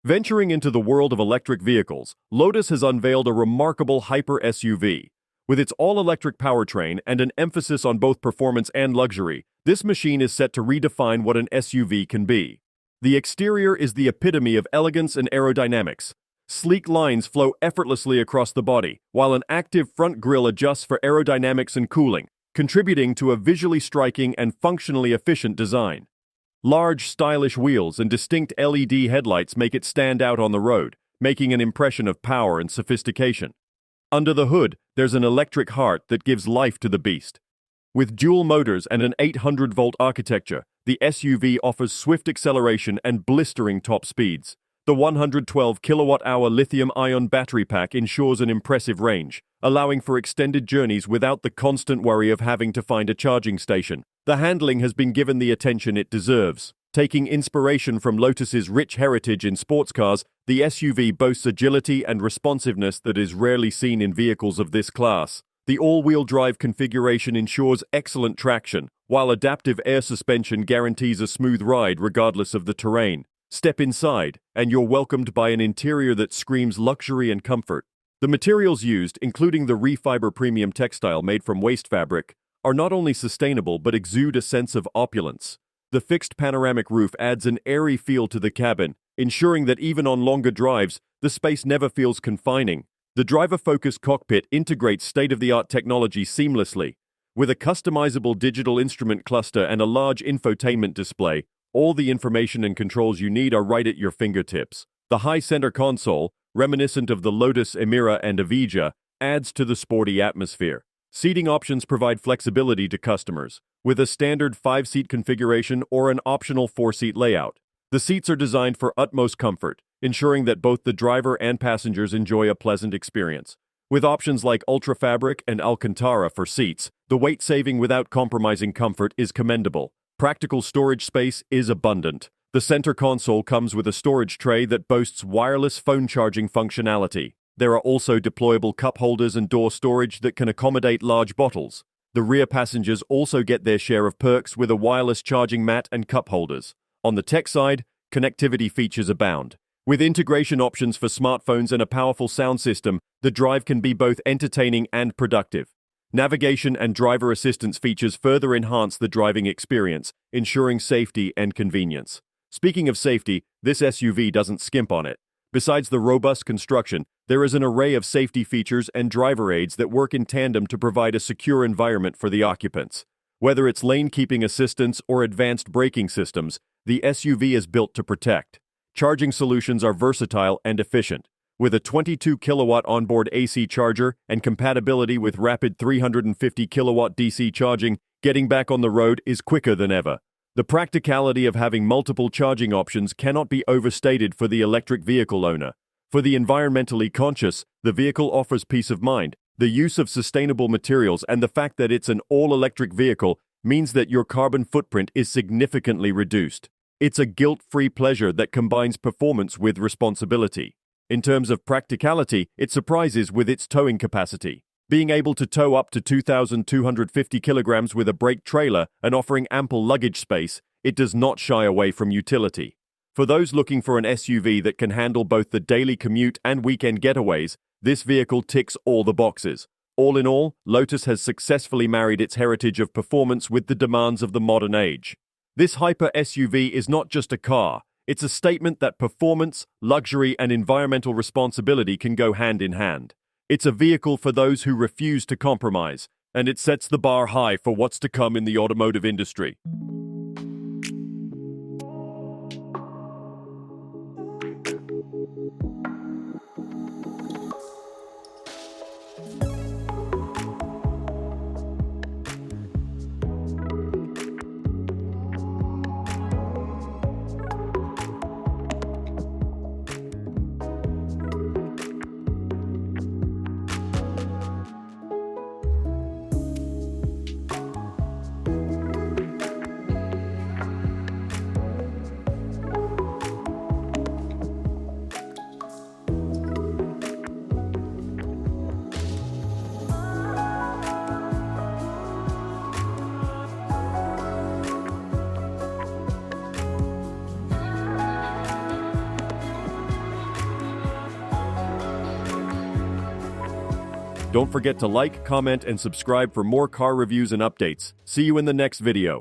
Venturing into the world of electric vehicles, Lotus has unveiled a remarkable hyper SUV. With its all-electric powertrain and an emphasis on both performance and luxury, this machine is set to redefine what an SUV can be. The exterior is the epitome of elegance and aerodynamics. Sleek lines flow effortlessly across the body, while an active front grille adjusts for aerodynamics and cooling, contributing to a visually striking and functionally efficient design. Large, stylish wheels and distinct LED headlights make it stand out on the road, making an impression of power and sophistication. Under the hood, there's an electric heart that gives life to the beast. With dual motors and an 800-volt architecture, the SUV offers swift acceleration and blistering top speeds. The 112 kilowatt-hour lithium-ion battery pack ensures an impressive range, allowing for extended journeys without the constant worry of having to find a charging station. The handling has been given the attention it deserves. Taking inspiration from Lotus's rich heritage in sports cars, the SUV boasts agility and responsiveness that is rarely seen in vehicles of this class. The all-wheel drive configuration ensures excellent traction, while adaptive air suspension guarantees a smooth ride regardless of the terrain. Step inside, and you're welcomed by an interior that screams luxury and comfort. The materials used, including the Refiber premium textile made from waste fabric, are not only sustainable but exude a sense of opulence. The fixed panoramic roof adds an airy feel to the cabin, ensuring that even on longer drives, the space never feels confining. The driver-focused cockpit integrates state-of-the-art technology seamlessly. With a customizable digital instrument cluster and a large infotainment display, all the information and controls you need are right at your fingertips. The high center console, reminiscent of the Lotus Emira and Avija, adds to the sporty atmosphere. Seating options provide flexibility to customers, with a standard 5-seat configuration or an optional 4-seat layout. The seats are designed for utmost comfort, ensuring that both the driver and passengers enjoy a pleasant experience. With options like Ultra Fabric and Alcantara for seats, the weight saving without compromising comfort is commendable. Practical storage space is abundant. The center console comes with a storage tray that boasts wireless phone charging functionality. There are also deployable cup holders and door storage that can accommodate large bottles. The rear passengers also get their share of perks with a wireless charging mat and cup holders. On the tech side, connectivity features abound. With integration options for smartphones and a powerful sound system, the drive can be both entertaining and productive. Navigation and driver assistance features further enhance the driving experience, ensuring safety and convenience. Speaking of safety, this SUV doesn't skimp on it. Besides the robust construction, there is an array of safety features and driver aids that work in tandem to provide a secure environment for the occupants. Whether it's lane-keeping assistance or advanced braking systems, the SUV is built to protect. Charging solutions are versatile and efficient. With a 22-kilowatt onboard AC charger and compatibility with rapid 350-kilowatt DC charging, getting back on the road is quicker than ever. The practicality of having multiple charging options cannot be overstated for the electric vehicle owner. For the environmentally conscious, the vehicle offers peace of mind. The use of sustainable materials and the fact that it's an all-electric vehicle means that your carbon footprint is significantly reduced. It's a guilt-free pleasure that combines performance with responsibility. In terms of practicality, it surprises with its towing capacity. Being able to tow up to 2,250 kilograms with a brake trailer and offering ample luggage space, it does not shy away from utility. For those looking for an SUV that can handle both the daily commute and weekend getaways, this vehicle ticks all the boxes. All in all, Lotus has successfully married its heritage of performance with the demands of the modern age. This hyper SUV is not just a car, it's a statement that performance, luxury, and environmental responsibility can go hand in hand. It's a vehicle for those who refuse to compromise, and it sets the bar high for what's to come in the automotive industry. Don't forget to like, comment, and subscribe for more car reviews and updates. See you in the next video.